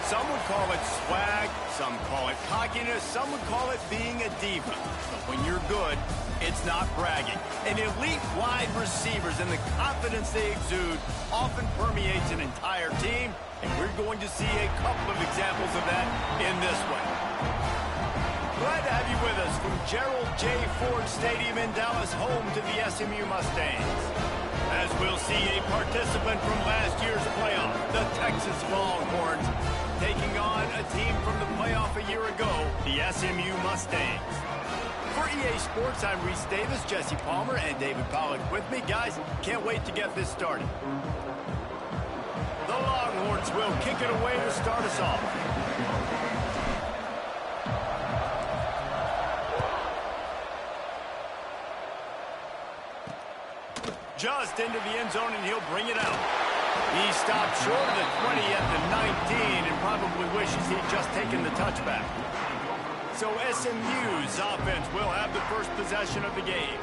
Some would call it swag, some call it cockiness, some would call it being a diva. But when you're good, it's not bragging. And elite wide receivers and the confidence they exude often permeates an entire team, and we're going to see a couple of examples of that in this one. Glad to have you with us from Gerald J. Ford Stadium in Dallas, home to the SMU Mustangs. As we'll see a participant from last year's playoff, the Texas Longhorns, taking on a team from the playoff a year ago, the SMU Mustangs. For EA Sports, I'm Reese Davis, Jesse Palmer, and David Pollack with me. Guys, can't wait to get this started. The Longhorns will kick it away to start us off. Just into the end zone, and he'll bring it out. He stopped short of the 20 at the 19 and probably wishes he'd just taken the touchback. So SMU's offense will have the first possession of the game.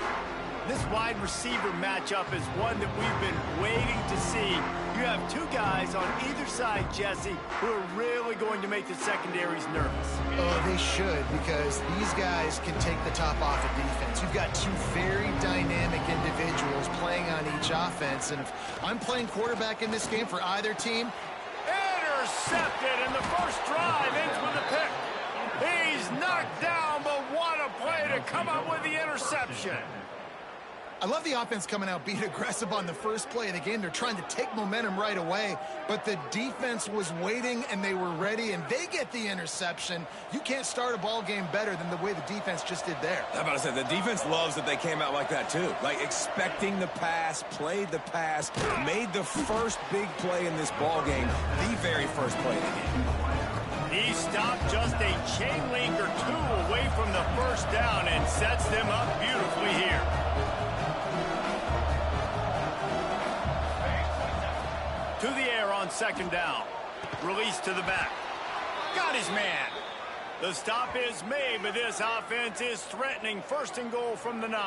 This wide receiver matchup is one that we've been waiting to see. You have two guys on either side, Jesse, who are really going to make the secondaries nervous. Oh, they should, because these guys can take the top off of defense. You've got two very dynamic individuals playing on each offense, and if I'm playing quarterback in this game for either team... Intercepted, and the first drive ends with a pick. He's knocked down, but what a play to come up with the interception. I love the offense coming out being aggressive on the first play of the game. They're trying to take momentum right away, but the defense was waiting, and they were ready, and they get the interception. You can't start a ball game better than the way the defense just did there. I'm about to say, the defense loves that they came out like that, too. Like, expecting the pass, played the pass, made the first big play in this ball game, the very first play of the game. He stopped just a chain link or two away from the first down and sets them up beautifully here. To the air on second down. Release to the back. Got his man. The stop is made, but this offense is threatening. First and goal from the 9.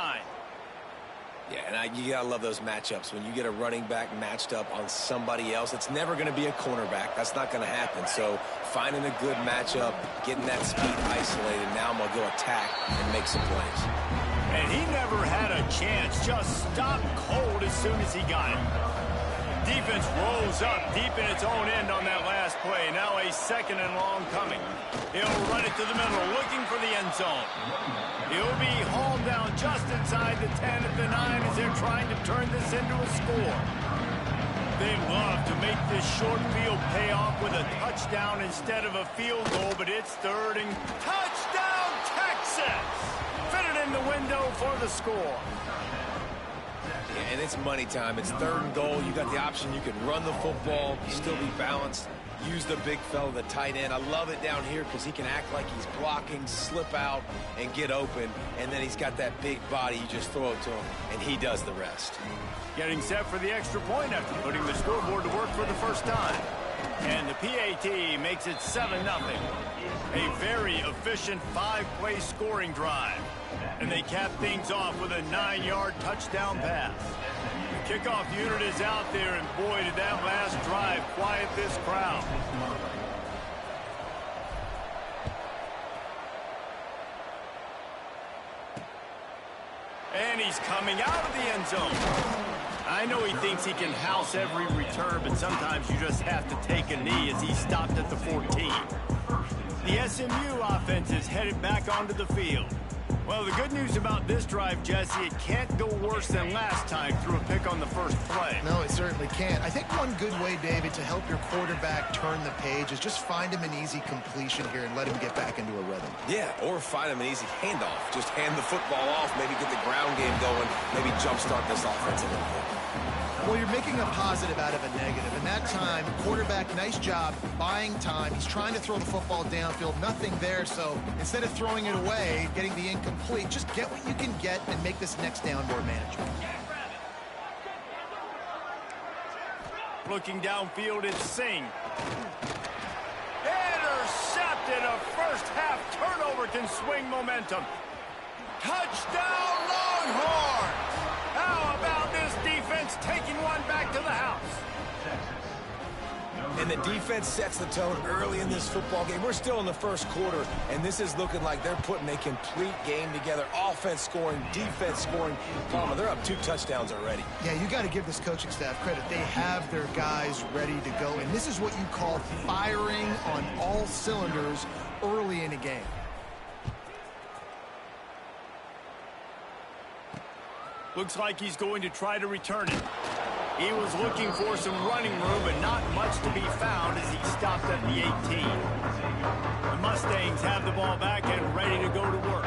Yeah, and you got to love those matchups. When you get a running back matched up on somebody else, it's never going to be a cornerback. That's not going to happen. So finding a good matchup, getting that speed isolated, now I'm going to go attack and make some plays. And he never had a chance. Just stopped cold as soon as he got it. Defense rolls up deep in its own end on that last play. Now a second and long coming. He'll run it to the middle, looking for the end zone. He'll be hauled down just inside the 10 at the 9 as they're trying to turn this into a score. They love to make this short field pay off with a touchdown instead of a field goal, but it's third and touchdown, Texas! Fit it in the window for the score. And it's money time. It's third and goal. You got the option. You can run the football, still be balanced, use the big fella, the tight end. I love it down here because he can act like he's blocking, slip out, and get open. And then he's got that big body. You just throw it to him, and he does the rest. Getting set for the extra point after putting the scoreboard to work for the first time. And the PAT makes it 7-0. A very efficient 5-play scoring drive. And they cap things off with a 9-yard touchdown pass. The kickoff unit is out there, and boy, did that last drive quiet this crowd. And he's coming out of the end zone. I know he thinks he can house every return, but sometimes you just have to take a knee as he stopped at the 14. The SMU offense is headed back onto the field. Well, the good news about this drive, Jesse, it can't go worse than last time through a pick on the first play. No, it certainly can't. I think one good way, David, to help your quarterback turn the page is just find him an easy completion here and let him get back into a rhythm. Yeah, or find him an easy handoff. Just hand the football off, maybe get the ground game going, maybe jumpstart this offense a little bit. Well, you're making a positive out of a negative. And that time, quarterback, nice job buying time. He's trying to throw the football downfield. Nothing there. So instead of throwing it away, getting the incomplete, just get what you can get and make this next down more manageable. Looking downfield, it's Singh. Intercepted. A first-half turnover can swing momentum. Touchdown, Longhorns! How about this defense taking one back to the house? And the defense sets the tone early in this football game. We're still in the first quarter, and this is looking like they're putting a complete game together. Offense scoring, defense scoring. Palmer, they're up 2 touchdowns already. Yeah, you got to give this coaching staff credit. They have their guys ready to go, and this is what you call firing on all cylinders early in a game. Looks like he's going to try to return it. He was looking for some running room, but not much to be found as he stopped at the 18. The Mustangs have the ball back and ready to go to work.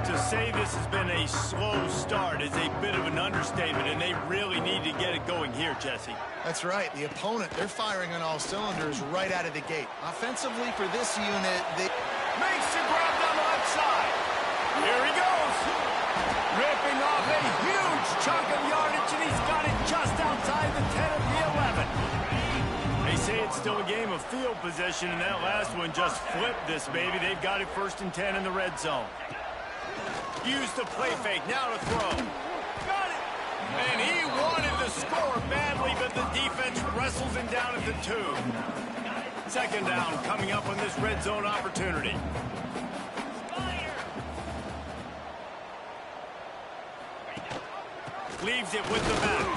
To say this has been a slow start is a bit of an understatement, and they really need to get it going here, Jesse. That's right. The opponent, they're firing on all cylinders right out of the gate. Offensively for this unit, they... Makes the grab down the left side. Here he goes. Ripping off a huge chunk of yardage, and he's got it just outside the 10 of the 11. They say it's still a game of field position, and that last one just flipped this baby. They've got it 1st and 10 in the red zone. Use the play fake, now to throw. Got it! And he wanted to score badly, but the defense wrestles him down at the 2. 2nd down coming up on this red zone opportunity. Leaves it with the back.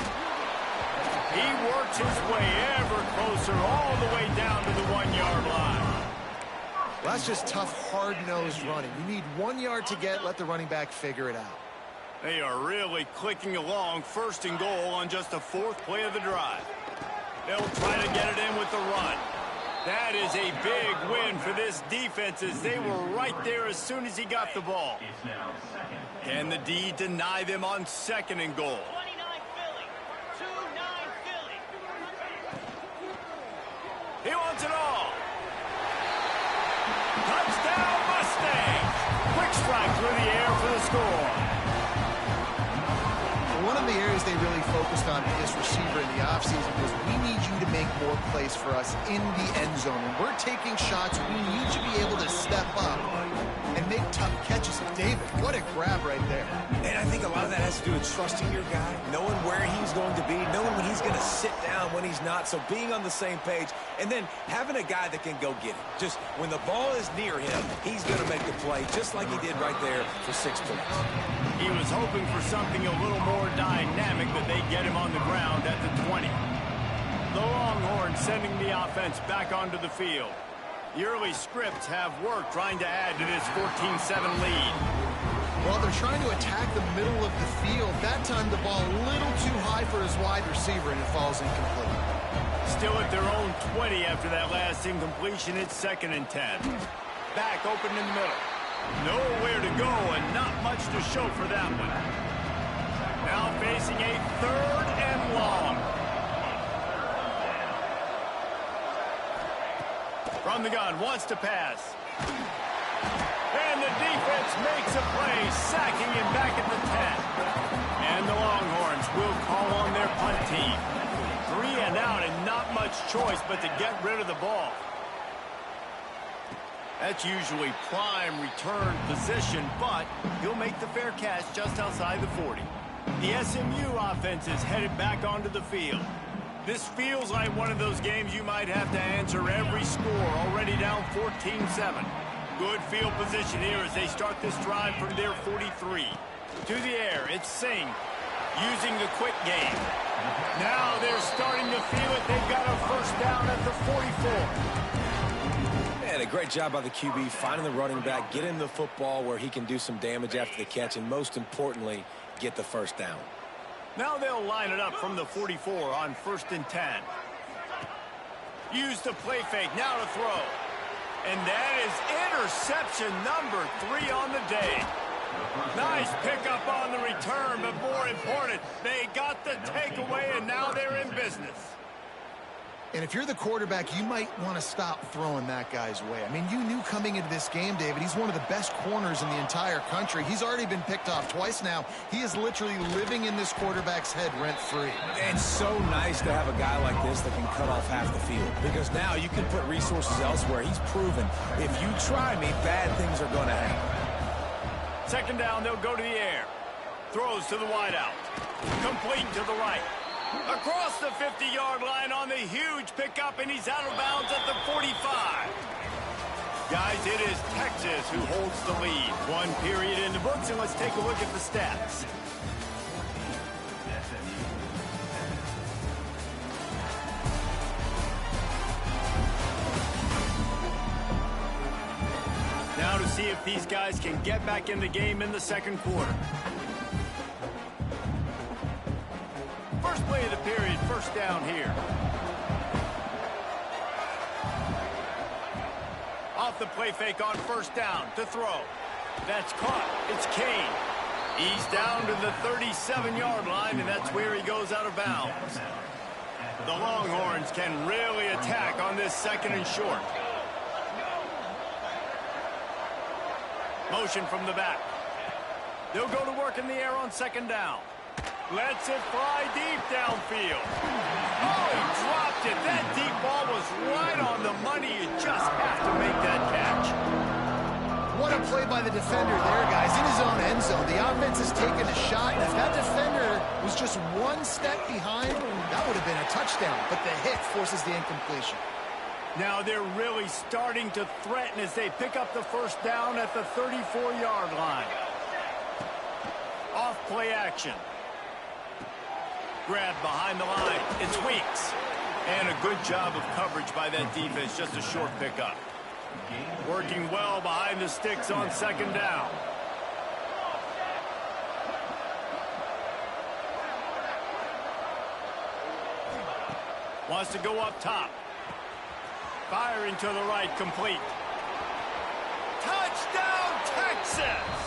He works his way ever closer all the way down to the 1-yard line. Well, that's just tough, hard-nosed running. You need 1 yard to get, let the running back figure it out. They are really clicking along, 1st and goal on just the 4th play of the drive. They'll try to get it in with the run. That is a big win for this defense as they were right there as soon as he got the ball. Can the D deny them on 2nd and goal? 29 Philly. 2-9 Philly. He wants it all. Touchdown Mustangs. Quick strike through the air for the score. One of the areas they really focused on with this receiver in the offseason was we need you to make more plays for us in the end zone. When we're taking shots, we need you to be able to step up and make tough catches. David, what a grab right there. And I think a lot of that has to do with trusting your guy, knowing where he's going to be, knowing when he's going to sit down, when he's not. So being on the same page, and then having a guy that can go get it. Just when the ball is near him, he's going to make the play, just like he did right there for 6 points. He was hoping for something a little more dynamic, but they get him on the ground at the 20. The Longhorns sending the offense back onto the field. The early scripts have worked trying to add to this 14-7 lead. Well, they're trying to attack the middle of the field. That time the ball a little too high for his wide receiver, and it falls incomplete. Still at their own 20 after that last incompletion. It's 2nd and 10. Back open in the middle. Nowhere to go and not much to show for that one. Now facing a 3rd and long. From the gun, wants to pass. And the defense makes a play, sacking him back at the 10. And the Longhorns will call on their punt team. 3 and out and not much choice but to get rid of the ball. That's usually prime return position, but he'll make the fair catch just outside the 40. The SMU offense is headed back onto the field. This feels like one of those games you might have to answer every score, already down 14-7. Good field position here as they start this drive from their 43. To the air, it's Singh using the quick game. Now they're starting to feel it. They've got a 1st down at the 44. Man, a great job by the QB, finding the running back, getting the football where he can do some damage after the catch, and most importantly, get the 1st down. Now they'll line it up from the 44 on 1st and 10. Use the play fake, now to throw. And that is interception number 3 on the day. Nice pickup on the return, but more important, they got the takeaway, and now they're in business. And if you're the quarterback, you might want to stop throwing that guy's way. I mean, you knew coming into this game, David, he's one of the best corners in the entire country. He's already been picked off twice now. He is literally living in this quarterback's head rent-free. And so nice to have a guy like this that can cut off half the field, because now you can put resources elsewhere. He's proven if you try me, bad things are going to happen. 2nd down, they'll go to the air. Throws to the wideout. Complete to the right. Across the 50-yard line on the huge pickup, and he's out of bounds at the 45. Guys, it is Texas who holds the lead. One period in the books, and let's take a look at the stats. Now to see if these guys can get back in the game in the second quarter. First play of the period, first down here. Off the play fake on first down to throw. That's caught. It's Kane. He's down to the 37-yard line, and that's where he goes out of bounds. The Longhorns can really attack on this second and short. Motion from the back. They'll go to work in the air on second down. Lets it fly deep downfield. Oh, he dropped it. That deep ball was right on the money. You just have to make that catch. What a play by the defender there, guys. In his own end zone. The offense has taken a shot, and if that defender was just one step behind, that would have been a touchdown. But the hit forces the incompletion. Now they're really starting to threaten as they pick up the first down at the 34-yard line. Off play action. Grab behind the line. It's Weeks. And a good job of coverage by that defense. Just a short pickup. Working well behind the sticks on second down. Wants to go up top. Firing to the right, complete. Touchdown, Texas!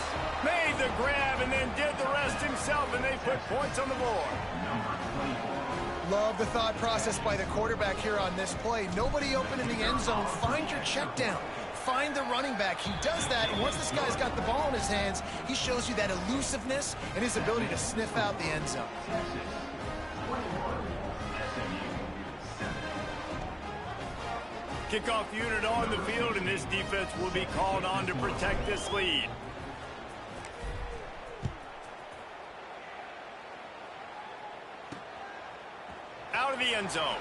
Made the grab and then did the rest himself, and they put points on the board. Love the thought process by the quarterback here on this play. Nobody open in the end zone. Find your check down. Find the running back. He does that, and once this guy's got the ball in his hands, he shows you that elusiveness and his ability to sniff out the end zone. Kickoff unit on the field, and this defense will be called on to protect this lead. Out of the end zone.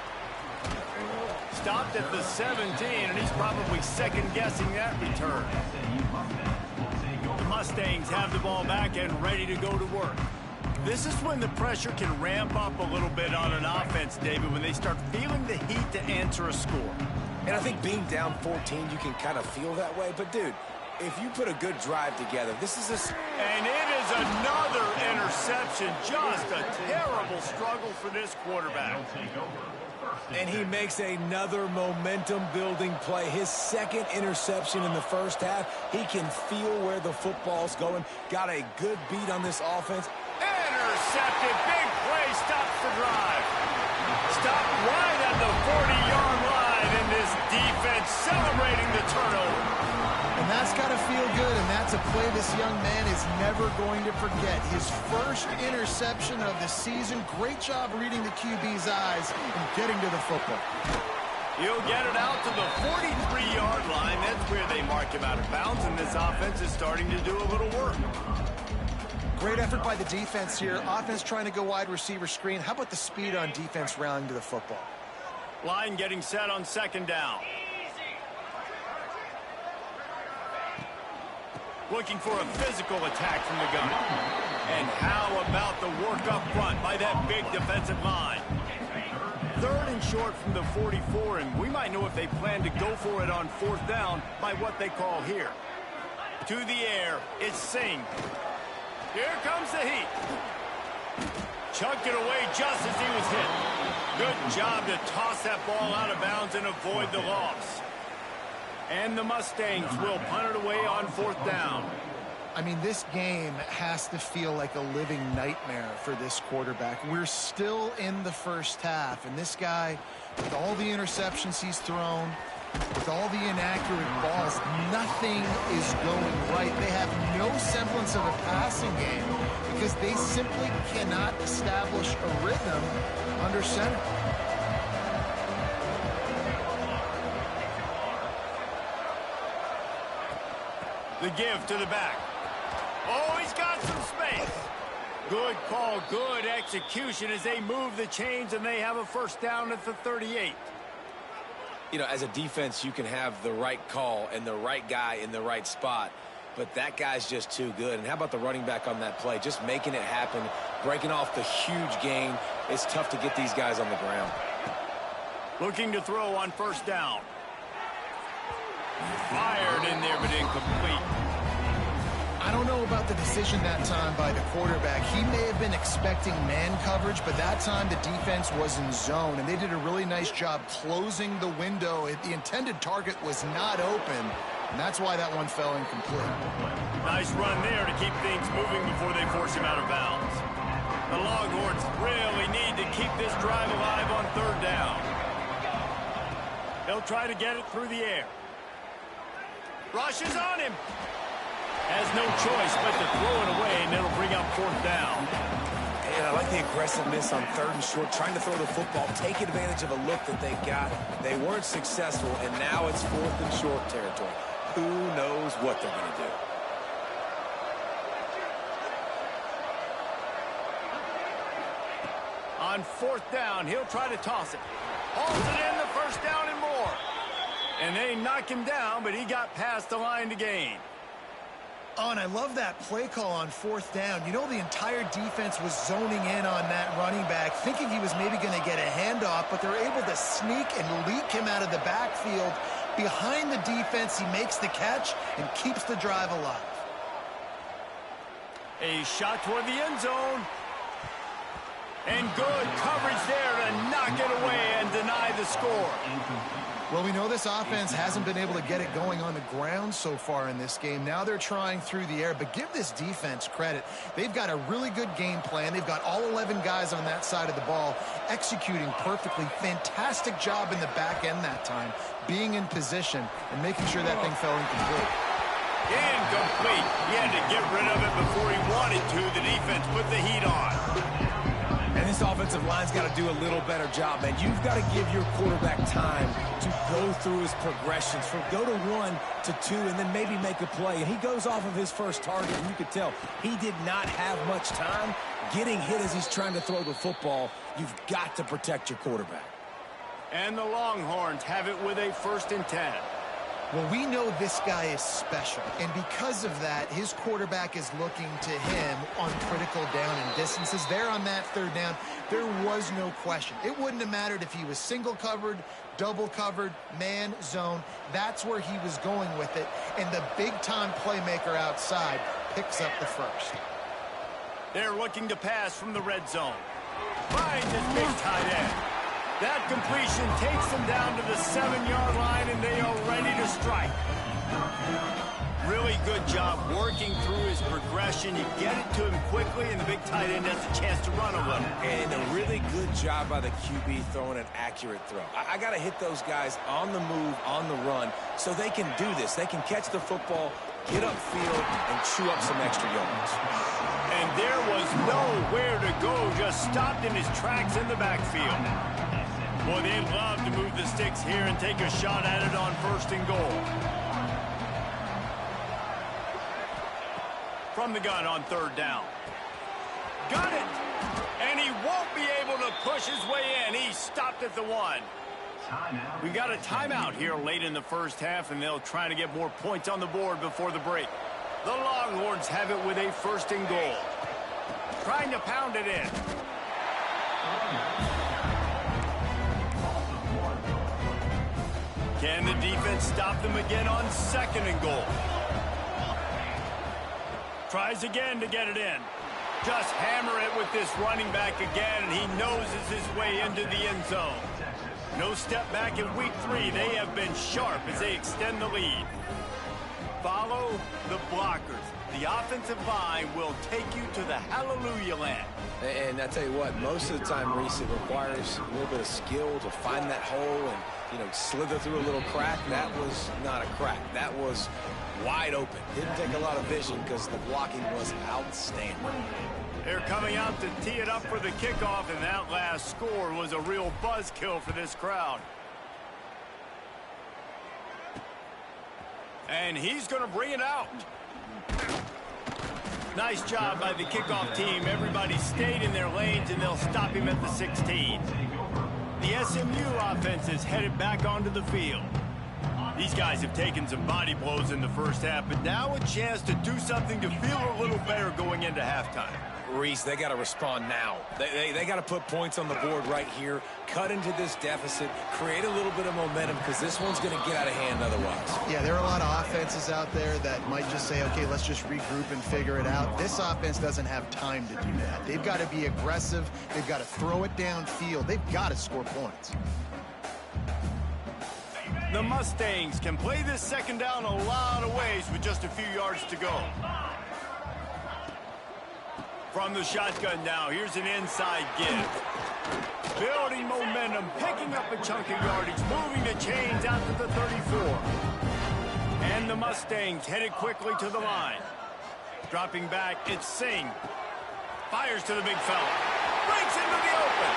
Stopped at the 17, and he's probably second-guessing that return. The Mustangs have the ball back and ready to go to work. This is when the pressure can ramp up a little bit on an offense, David, when they start feeling the heat to answer a score. And I think being down 14, you can kind of feel that way. But, dude, if you put a good drive together, this is a... And it is another interception. Just a terrible struggle for this quarterback. And he makes another momentum-building play. His second interception in the first half. He can feel where the football's going. Got a good beat on this offense. Intercepted. Big play. Stops the drive. Stopped right at the 40-yard line. And this defense celebrating the turnover. And that's got to feel good, and that's a play this young man is never going to forget. His first interception of the season. Great job reading the QB's eyes and getting to the football. He'll get it out to the 43-yard line. That's where they mark him out of bounds, and this offense is starting to do a little work. Great effort by the defense here. Offense trying to go wide receiver screen. How about the speed on defense rallying to the football? Line getting set on second down. Looking for a physical attack from the gun. And how about the work up front by that big defensive line? Third and short from the 44, and we might know if they plan to go for it on fourth down by what they call here. To the air, it's Singh. Here comes the heat. Chucked it away just as he was hit. Good job to toss that ball out of bounds and avoid the loss. And the Mustangs will punt it away on fourth down. I mean, this game has to feel like a living nightmare for this quarterback. We're still in the first half, and this guy, with all the interceptions he's thrown, with all the inaccurate balls, nothing is going right. They have no semblance of a passing game because they simply cannot establish a rhythm under center. The give to the back. Oh, he's got some space. Good call, good execution as they move the chains and they have a first down at the 38. You know, as a defense, you can have the right call and the right guy in the right spot, but that guy's just too good. And how about the running back on that play? Just making it happen, breaking off the huge gain. It's tough to get these guys on the ground. Looking to throw on first down. Fired in there, but incomplete. I don't know about the decision that time by the quarterback. He may have been expecting man coverage, but that time the defense was in zone, and they did a really nice job closing the window. The intended target was not open, and that's why that one fell incomplete. Nice run there to keep things moving before they force him out of bounds. The Longhorns really need to keep this drive alive on third down. They'll try to get it through the air. Rushes on him. Has no choice but to throw it away, and it'll bring up fourth down. And I like the aggressiveness on third and short, trying to throw the football, take advantage of a look that they got. They weren't successful, and now it's fourth and short territory. Who knows what they're going to do? On fourth down, he'll try to toss it. Hauls it in, the first down and more. And they knock him down, but he got past the line to gain. Oh, and I love that play call on fourth down. You know, the entire defense was zoning in on that running back, thinking he was maybe going to get a handoff, but they're able to sneak and leak him out of the backfield. Behind the defense, he makes the catch and keeps the drive alive. A shot toward the end zone. And good coverage there to knock it away and deny the score. Well, we know this offense hasn't been able to get it going on the ground so far in this game. Now they're trying through the air, but give this defense credit. They've got a really good game plan. They've got all 11 guys on that side of the ball executing perfectly. Fantastic job in the back end that time, being in position and making sure that thing fell incomplete. Incomplete. He had to get rid of it before he wanted to. The defense put the heat on. And this offensive line's got to do a little better job, man. You've got to give your quarterback time to go through his progressions from go to 1 to 2 and then maybe make a play. And he goes off of his first target, and you could tell he did not have much time getting hit as he's trying to throw the football. You've got to protect your quarterback. And the Longhorns have it with a 1st and 10. Well, we know this guy is special, and because of that, his quarterback is looking to him on critical down and distances. There on that third down, there was no question. It wouldn't have mattered if he was single covered, double covered, man, zone. That's where he was going with it, and the big-time playmaker outside picks up the first. They're looking to pass from the red zone. Finds his big tight end. That completion takes them down to the 7-yard line, and they are ready to strike. Really good job working through his progression. You get it to him quickly, and the big tight end has a chance to run a little. And a really good job by the QB throwing an accurate throw. I got to hit those guys on the move, on the run, so they can do this. They can catch the football, get upfield, and chew up some extra yards. And there was nowhere to go, just stopped in his tracks in the backfield. Boy, they'd love to move the sticks here and take a shot at it on 1st and goal. From the gun on 3rd down. Got it! And he won't be able to push his way in. He stopped at the 1. We got a timeout here late in the first half, and they'll try to get more points on the board before the break. The Longhorns have it with a 1st and goal. Trying to pound it in. Can the defense stop them again on 2nd and goal? Tries again to get it in. Just hammer it with this running back again, and he noses his way into the end zone. No step back in week 3. They have been sharp as they extend the lead. Follow the blockers. The offensive line will take you to the hallelujah land. And I tell you what, most of the time, Reese, it requires a little bit of skill to find that hole and, you know, slither through a little crack. That was not a crack. That was wide open. Didn't take a lot of vision because the blocking was outstanding. They're coming out to tee it up for the kickoff, and that last score was a real buzzkill for this crowd. And he's going to bring it out. Nice job by the kickoff team. Everybody stayed in their lanes, and they'll stop him at the 16. The SMU offense is headed back onto the field. These guys have taken some body blows in the first half, but now a chance to do something to feel a little better going into halftime. Reese, they got to respond now. They got to put points on the board right here, cut into this deficit, create a little bit of momentum, because this one's going to get out of hand otherwise. Yeah, there are a lot of offenses out there that might just say, okay, let's just regroup and figure it out. This offense doesn't have time to do that. They've got to be aggressive. They've got to throw it downfield. They've got to score points. The Mustangs can play this second down a lot of ways with just a few yards to go. From the shotgun now, here's an inside give. Building momentum, picking up a chunk of yardage, moving the chains out to the 34. And the Mustangs headed quickly to the line. Dropping back, it's Singh. Fires to the big fella. Breaks into the open.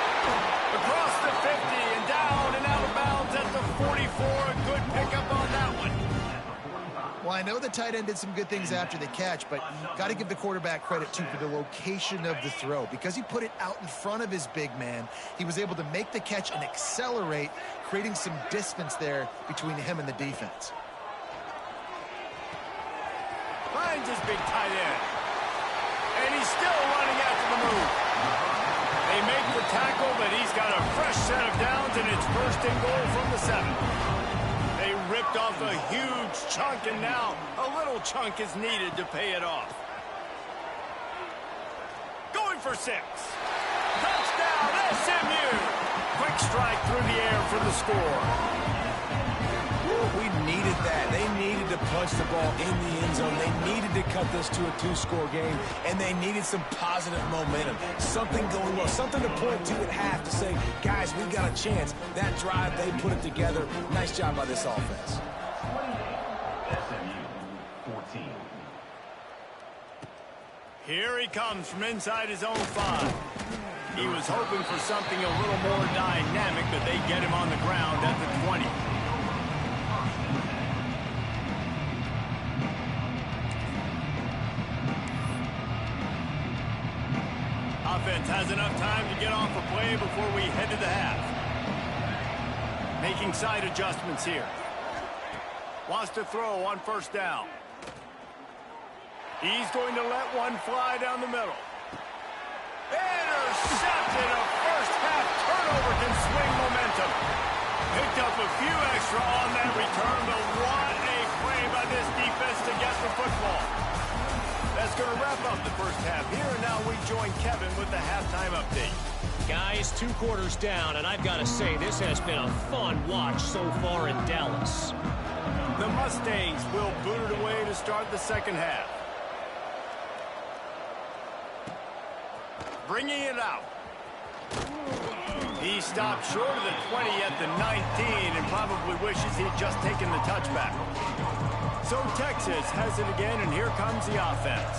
Across the 50 and down and out of bounds at the 44. A good pickup on that one. Well, I know the tight end did some good things after the catch, but got to give the quarterback credit, too, for the location of the throw. Because he put it out in front of his big man, he was able to make the catch and accelerate, creating some distance there between him and the defense. Finds his big tight end. And he's still running after the move. They make the tackle, but he's got a fresh set of downs, and it's first and goal from the 7. They ripped off a huge chunk, and now a little chunk is needed to pay it off. Going for 6. Touchdown, SMU! Quick strike through the air for the score. We needed that. They needed to punch the ball in the end zone. They needed to cut this to a 2-score game, and they needed some positive momentum. Something going well, something to point to at half to say, guys, we got a chance. That drive, they put it together. Nice job by this offense. Here he comes from inside his own 5. He was hoping for something a little more dynamic, but they get him on the ground at the 20. Offense has enough time to get off a play before we head to the half. Making side adjustments here. Wants to throw on first down. He's going to let one fly down the middle. Intercepted. A first half turnover can swing momentum. Picked up a few extra on that return, but what a play by this defense to get the football. That's going to wrap up the first half here, and now we join Kevin with the halftime update. Guys, 2 quarters down, and I've got to say, this has been a fun watch so far in Dallas. The Mustangs will boot it away to start the second half. Bringing it out. He stopped short of the 20 at the 19 and probably wishes he'd just taken the touchback. So Texas has it again, and here comes the offense.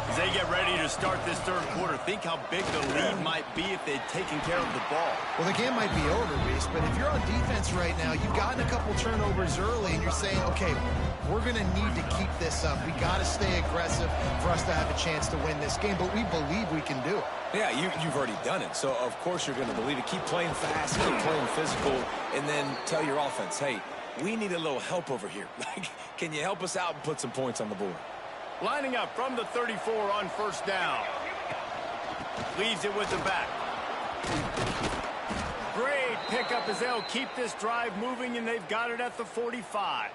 As they get ready to start this third quarter, think how big the lead might be if they'd taken care of the ball. Well, the game might be over, Reese, but if you're on defense right now, you've gotten a couple turnovers early, and you're saying, okay, we're going to need to keep this up. We got to stay aggressive for us to have a chance to win this game, but we believe we can do it. Yeah, you've already done it, so of course you're going to believe it. Keep playing fast, keep playing physical, and then tell your offense, hey, we need a little help over here. Can you help us out and put some points on the board? Lining up from the 34 on first down. Leaves it with the back. Great pickup as they'll keep this drive moving, and they've got it at the 45.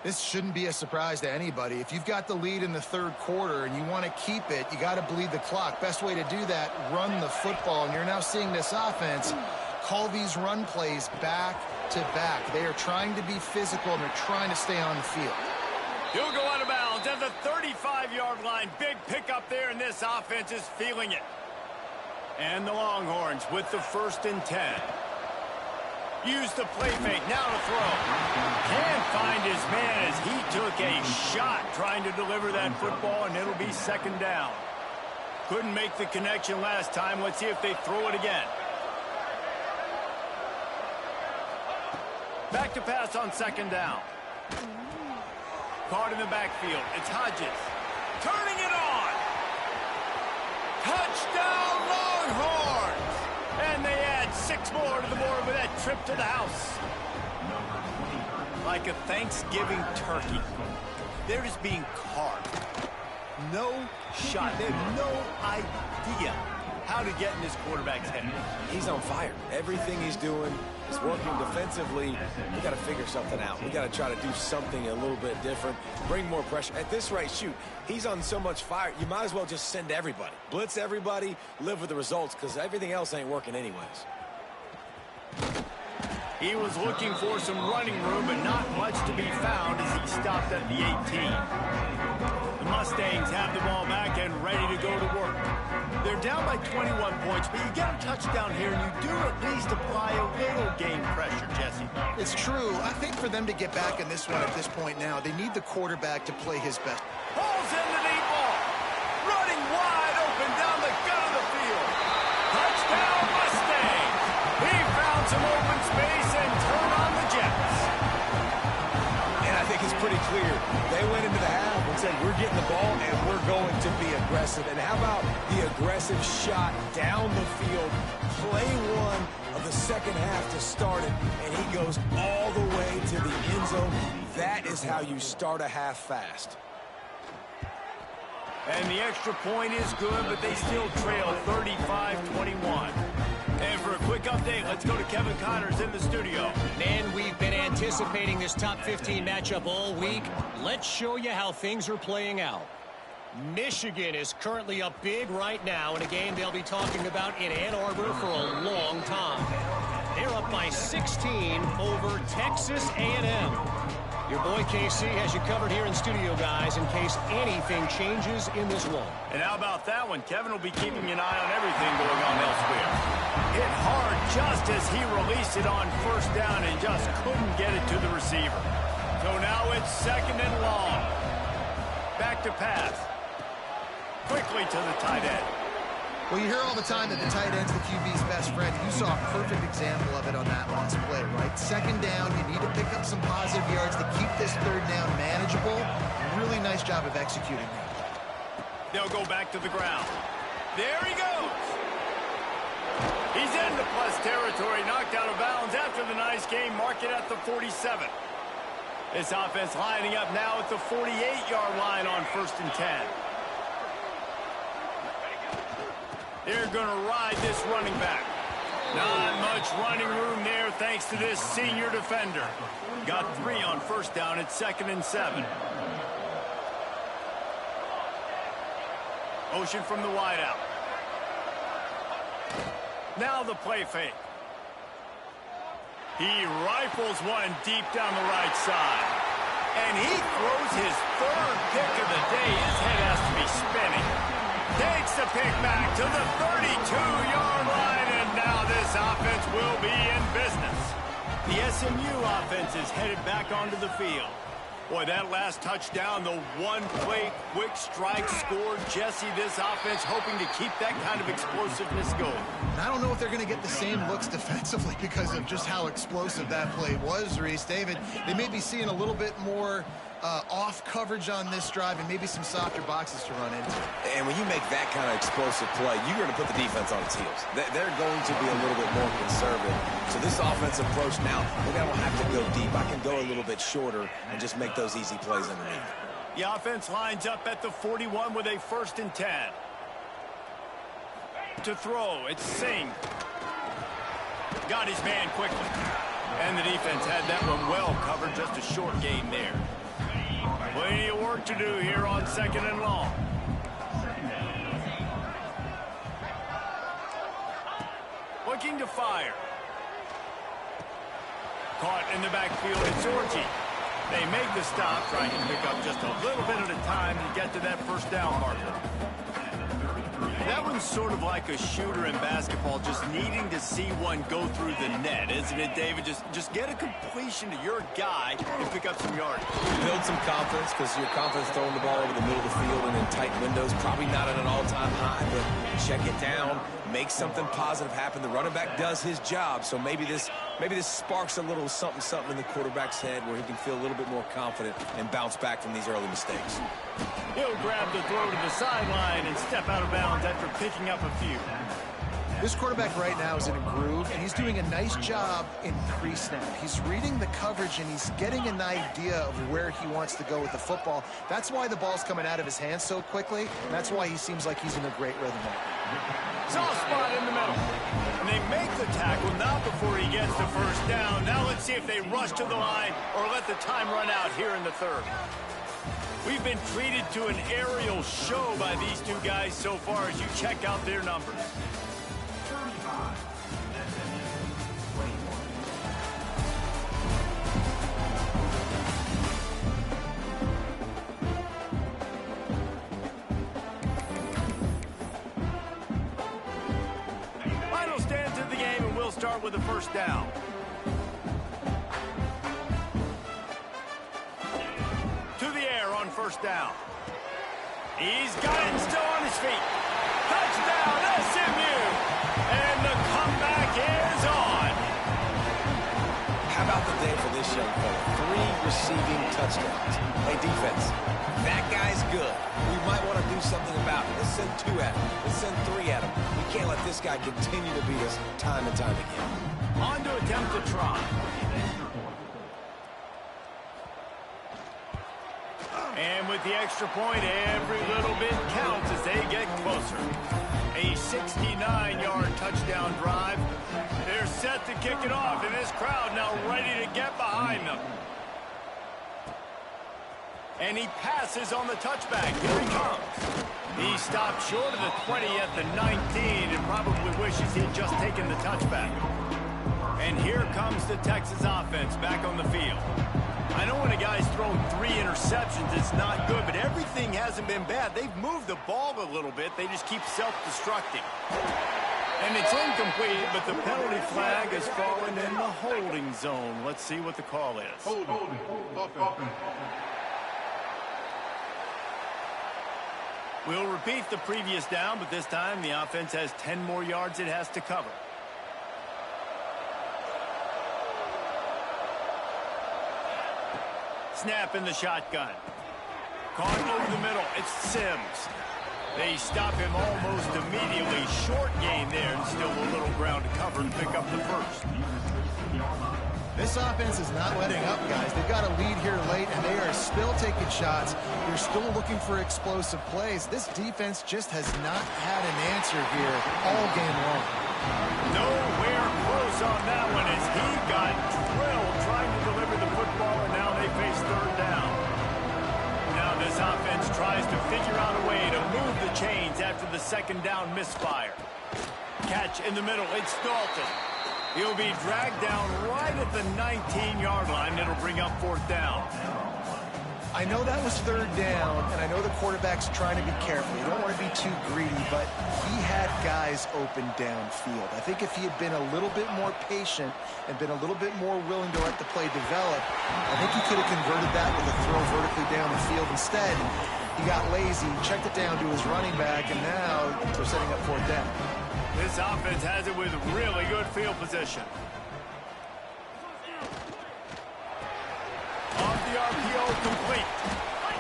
This shouldn't be a surprise to anybody. If you've got the lead in the third quarter and you want to keep it, you got to bleed the clock. Best way to do that, run the football. And you're now seeing this offense call these run plays back to back. They are trying to be physical, and they're trying to stay on the field. He'll go out of bounds at the 35-yard line. Big pickup there, and this offense is feeling it. And the Longhorns with the 1st and 10. Use the play fake, now to throw. Can't find his man as he took a shot trying to deliver that football, and it'll be second down. Couldn't make the connection last time. Let's see if they throw it again. Back to pass on second down. Caught in the backfield. It's Hodges. turning it on. Touchdown, Longhorns! And they add 6 more to the board with that trip to the house. Like a Thanksgiving turkey, they're just being carved. No shot. They have no idea how to get in this quarterback's head. He's on fire. Everything he's doing is working defensively. We got to figure something out. We got to try to do something a little bit different, bring more pressure. At this rate, shoot, he's on so much fire, you might as well just send everybody. Blitz everybody, live with the results, because everything else ain't working anyways. He was looking for some running room, but not much to be found as he stopped at the 18. The Mustangs have the ball back and ready to go to work. They're down by 21 points, but you get a touchdown here, and you do at least apply a little game pressure, Jesse. It's true. I think for them to get back in this one at this point now, they need the quarterback to play his best. Pulls in the deep ball. Running wide open down the gut of the field. Touchdown, Mustangs. He found some open space and turned on the Jets. And I think it's pretty clear. They went into the half and said, we're getting the ball and we're going to be aggressive. And how about the aggressive shot down the field? Play one of the second half to start it, and he goes all the way to the end zone. That is how you start a half fast. And the extra point is good, but they still trail 35-21. And for a quick update, let's go to Kevin Connors in the studio. Man, we've been anticipating this top 15 matchup all week. Let's show you how things are playing out. Michigan is currently up big right now in a game they'll be talking about in Ann Arbor for a long time. They're up by 16 over Texas A&M. Your boy KC has you covered here in studio, guys, in case anything changes in this one. And how about that one? Kevin will be keeping an eye on everything going on elsewhere. Hit hard just as he released it on first down and just couldn't get it to the receiver. So now it's 2nd and long. Back to pass. Quickly to the tight end. Well, you hear all the time that the tight end's the QB's best friend. You saw a perfect example of it on that last play, right? 2nd down, you need to pick up some positive yards to keep this 3rd down manageable. Really nice job of executing that. They'll go back to the ground. There he goes. He's into plus territory, knocked out of bounds after the nice game. Mark it at the 47. This offense lining up now at the 48-yard line on 1st and 10. They're going to ride this running back. Not much running room there thanks to this senior defender. Got 3 on 1st down at 2nd and 7. Motion from the wideout. Now the play fake. He rifles one deep down the right side. And he throws his 3rd pick of the day. His head has to be spinning. Takes the pick back to the 32-yard line, and now this offense will be in business. The SMU offense is headed back onto the field. Boy, that last touchdown, the one-play quick strike score. Jesse, this offense hoping to keep that kind of explosiveness going. I don't know if they're going to get the same looks defensively because of just how explosive that play was, Reese. David, they may be seeing a little bit more off coverage on this drive and maybe some softer boxes to run into. And when you make that kind of explosive play, you're going to put the defense on its heels. They're going to be a little bit more conservative. So this offensive approach now, maybe I don't have to go deep. I can go a little bit shorter and just make those easy plays underneath. The offense lines up at the 41 with a 1st and 10. To throw, it's Singh. Got his man quickly. And the defense had that one well covered, just a short gain there. Plenty of work to do here on 2nd and long. Looking to fire. Caught in the backfield, it's Orji. They make the stop, trying to pick up just a little bit at a time to get to that 1st down marker. That one's sort of like a shooter in basketball, just needing to see one go through the net, isn't it, David? Just get a completion to your guy and pick up some yardage. Build some confidence, because your confidence throwing the ball over the middle of the field and in tight windows, probably not at an all-time high, but check it down, make something positive happen. The running back does his job, so maybe this sparks a little something in the quarterback's head where he can feel a little bit more confident and bounce back from these early mistakes. He'll grab the throw to the sideline and step out of bounds after picking up a few. This quarterback right now is in a groove, and he's doing a nice job in pre-snap. He's reading the coverage, and he's getting an idea of where he wants to go with the football. That's why the ball's coming out of his hands so quickly, and that's why he seems like he's in a great rhythm right now. Soft spot in the middle. And they make the tackle not before he gets the first down. Now let's see if they rush to the line or let the time run out here in the third. We've been treated to an aerial show by these two guys so far as you check out their numbers. Final stands of the game, and we'll start with a first down. To the air on first down. He's got it and still on his feet. Touchdown, SMU! And the comeback is on. How about the day for this young fella? 3 receiving touchdowns. Hey, defense, that guy's good. We might want to do something about it. Let's send 2 at him. Let's send 3 at him. We can't let this guy continue to beat us time and time again. On to attempt to try. And with the extra point, every little bit counts as they get closer. A 69-yard touchdown drive. They're set to kick it off, and this crowd now ready to get behind them. And he passes on the touchback. Here he comes. He stopped short of the 20 at the 19 and probably wishes he'd just taken the touchback. And here comes the Texas offense back on the field. I know when a guy's thrown 3 interceptions, it's not good, but everything hasn't been bad. They've moved the ball a little bit. They just keep self-destructing. And it's incomplete, but the penalty flag has fallen in the holding zone. Let's see what the call is. Holding. We'll repeat the previous down, but this time the offense has 10 more yards it has to cover. Snap in the shotgun. Caught over the middle. It's Sims. They stop him almost immediately. Short gain there, and still a little ground to cover and pick up the first. This offense is not letting up, guys. They've got a lead here late, and they are still taking shots. They're still looking for explosive plays. This defense just has not had an answer here all game long. Nowhere close on that one as he got drilled trying to deliver the football, and now they face third down. Now this offense tries to figure out a way to move the chains after the second down misfire. Catch in the middle. It's Dalton. He'll be dragged down right at the 19-yard line. It'll bring up fourth down. I know that was third down, and I know the quarterback's trying to be careful. You don't want to be too greedy, but he had guys open downfield. I think if he had been a little bit more patient and been a little bit more willing to let the play develop, I think he could have converted that with a throw vertically down the field. Instead, he got lazy, checked it down to his running back, and now they're setting up fourth down. This offense has it with really good field position. Off the RPO, complete.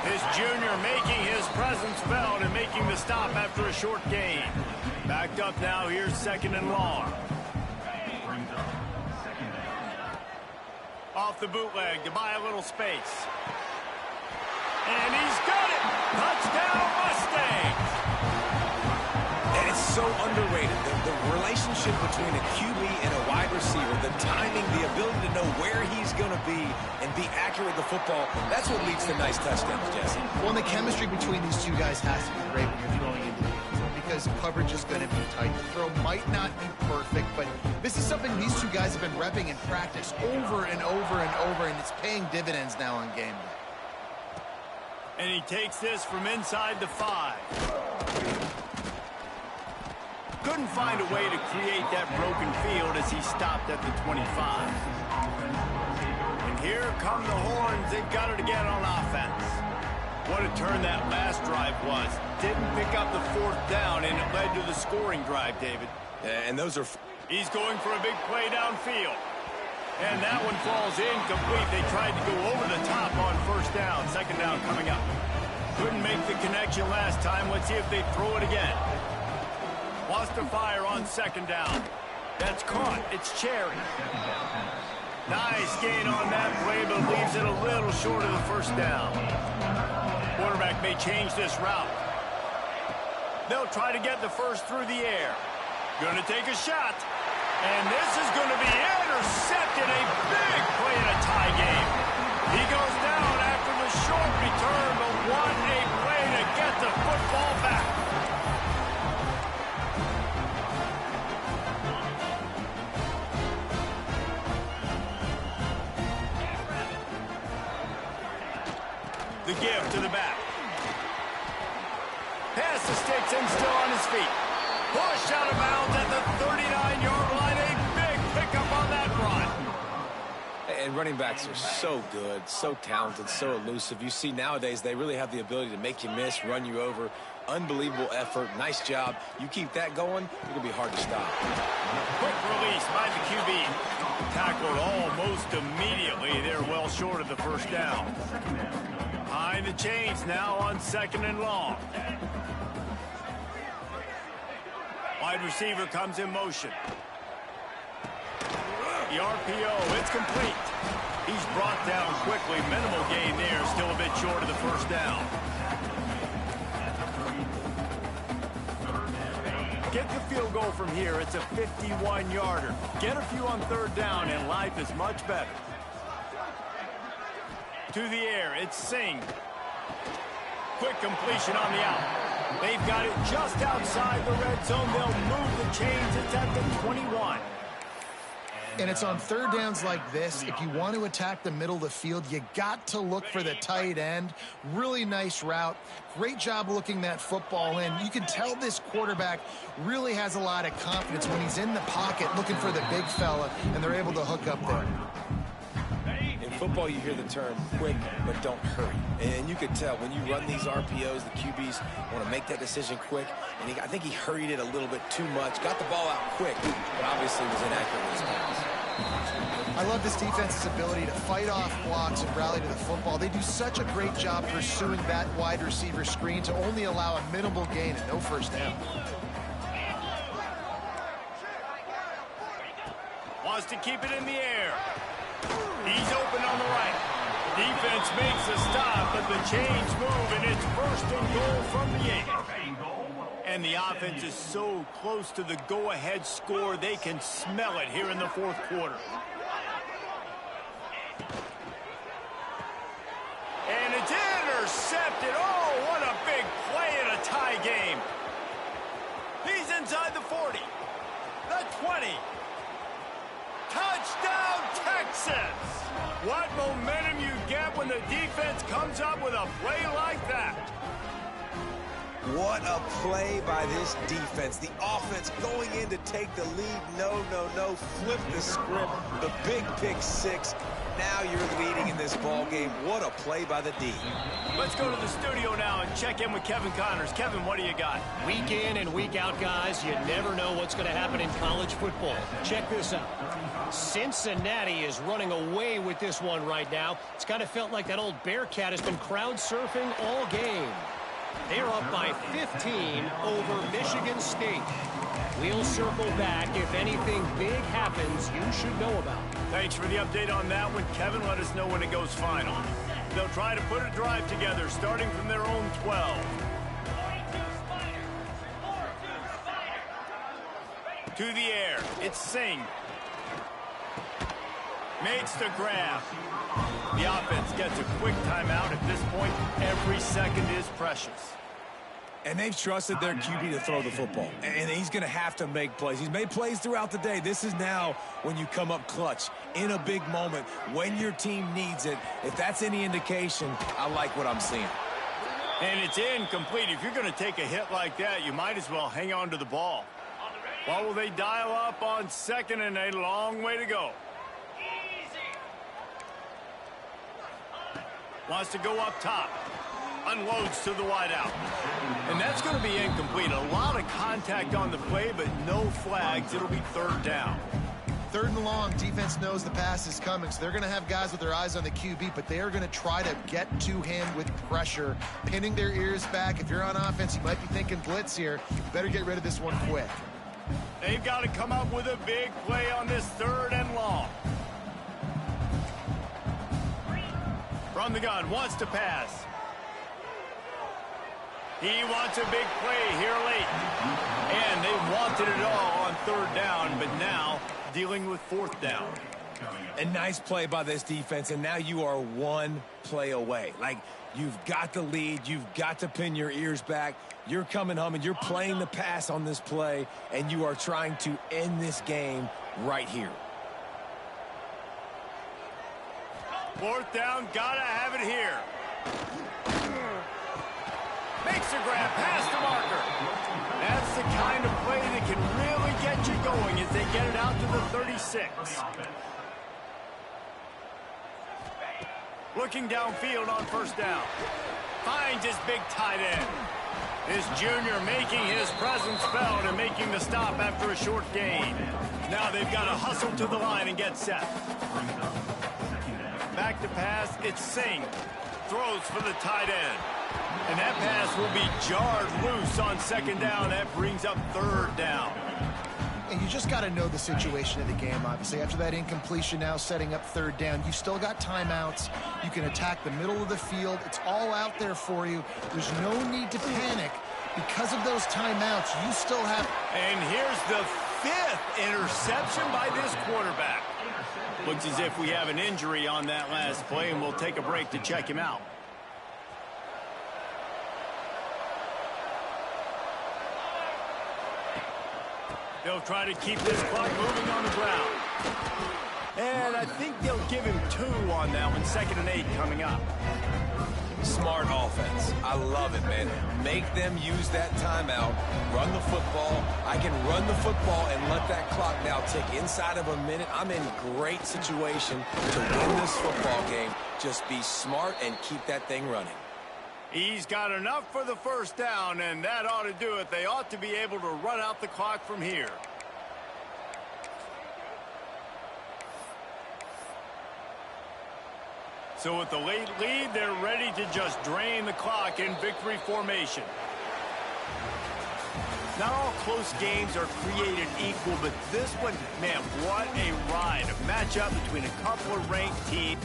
This junior making his presence felt and making the stop after a short gain. Backed up now, here's second and long. Off the bootleg to buy a little space. And he's got it! Touchdown Mustangs! And it's so underrated. The relationship between a QB and a wide receiver, the timing, the ability to know where he's going to be and be accurate with the football, that's what leads to nice touchdowns, Jesse. Well, and the chemistry between these two guys has to be great when you're throwing into the end zone because coverage is going to be tight. The throw might not be perfect, but this is something these two guys have been repping in practice over and over and over, and it's paying dividends now on game day. And he takes this from inside the 5. Couldn't find a way to create that broken field as he stopped at the 25. And here come the horns. They've got it again on offense. What a turn that last drive was. Didn't pick up the 4th down, and it led to the scoring drive, David. And those are... He's going for a big play downfield. And that one falls incomplete. They tried to go over the top on 1st down. 2nd down coming up. Couldn't make the connection last time. Let's see if they throw it again. Wants to fire on 2nd down. That's caught. It's Cherry. Nice gain on that play, but leaves it a little short of the 1st down. Quarterback may change this route. They'll try to get the first through the air. Going to take a shot. And this is going to be intercepted. A big play in a tie game. He goes down after the short return, but what a play to get the football back. The give to the back. Pass the sticks and still on his feet. Push out of bounds at the 39-yard line. A big pickup on that run. And running backs are so good, so talented, so elusive. You see nowadays they really have the ability to make you miss, run you over. Unbelievable effort. Nice job. You keep that going, it'll be hard to stop. Quick release by the QB. Tackled almost immediately. They're well short of the 1st down. Behind the chains now on 2nd and long. Wide receiver comes in motion. The RPO, it's complete. He's brought down quickly. Minimal gain there, still a bit short of the 1st down. Get the field goal from here. It's a 51-yarder. Get a few on 3rd down, and life is much better. To the air, it's Singh. Quick completion on the out. They've got it just outside the red zone. They'll move the chains. It's at the 21. And it's on 3rd downs like this. If you want to attack the middle of the field, you got to look for the tight end. Really nice route. Great job looking that football in. You can tell this quarterback really has a lot of confidence when he's in the pocket looking for the big fella, and they're able to hook up there. In football, you hear the term quick, but don't hurry. And you can tell when you run these RPOs, the QBs want to make that decision quick. And I think he hurried it a little bit too much. Got the ball out quick, but obviously was inaccurate with his pass. I love this defense's ability to fight off blocks and rally to the football. They do such a great job pursuing that wide receiver screen to only allow a minimal gain and no 1st down. Wants to keep it in the air. He's open on the right. Defense makes a stop, but the chains move, and it's 1st and goal from the 8. And the offense is so close to the go-ahead score, they can smell it here in the 4th quarter. And it's intercepted. Oh, what a big play in a tie game. He's inside the 40, the 20. Touchdown, Texas! What momentum you get when the defense comes up with a play like that. What a play by this defense. The offense going in to take the lead. No. Flip the script. The big pick 6. Now you're leading in this ball game. What a play by the D. Let's go to the studio now and check in with Kevin Connors. Kevin, what do you got? Week in and week out, guys, you never know what's going to happen in college football. Check this out. Cincinnati is running away with this one right now. It's kind of felt like that old Bearcat has been crowd surfing all game. They're up by 15 over Michigan State. We'll circle back if anything big happens you should know about. Thanks for the update on that one, Kevin. Let us know when it goes final. They'll try to put a drive together starting from their own 12. To the air, it's Singh. Makes the grab. The offense gets a quick timeout. At this point, every second is precious. And they've trusted their QB to throw the football. And he's going to have to make plays. He's made plays throughout the day. This is now when you come up clutch in a big moment when your team needs it. If that's any indication, I like what I'm seeing. And it's incomplete. If you're going to take a hit like that, you might as well hang on to the ball. What will they dial up on 2nd and a long way to go? Wants to go up top. unloads to the wideout. And that's going to be incomplete. A lot of contact on the play, but no flags. It'll be third down. Third and long, defense knows the pass is coming, so they're going to have guys with their eyes on the QB, but they are going to try to get to him with pressure, pinning their ears back. If you're on offense, you might be thinking blitz here. You better get rid of this one quick. They've got to come up with a big play on this third and long. From the gun, wants to pass. He wants a big play here late. And they wanted it all on third down, but now dealing with fourth down. A nice play by this defense, and now you are one play away. Like, you've got the lead. You've got to pin your ears back. You're coming home, and you're playing the pass on this play, and you are trying to end this game right here. Fourth down, gotta have it here. Makes a grab past the marker. That's the kind of play that can really get you going as they get it out to the 36. Looking downfield on first down. Finds his big tight end. His junior making his presence felt and making the stop after a short gain. Now they've got to hustle to the line and get set. Back to pass, it's Singh. Throws for the tight end. And that pass will be jarred loose on second down. That brings up third down. And you just got to know the situation of the game, obviously. After that incompletion, now setting up third down, you still got timeouts. You can attack the middle of the field. It's all out there for you. There's no need to panic. Because of those timeouts, you still have... And here's the fifth interception by this quarterback. Looks as if we have an injury on that last play, and we'll take a break to check him out. They'll try to keep this clock moving on the ground. And I think they'll give him 2 on that one. 2nd and 8 coming up. Smart offense. I love it, man. Make them use that timeout. Run the football. I can run the football and let that clock now tick inside of a minute. I'm in great situation to win this football game. Just be smart and keep that thing running. He's got enough for the first down, and that ought to do it. They ought to be able to run out the clock from here. So with the late lead, they're ready to just drain the clock in victory formation. Not all close games are created equal, but this one, man, what a ride. A matchup between a couple of ranked teams.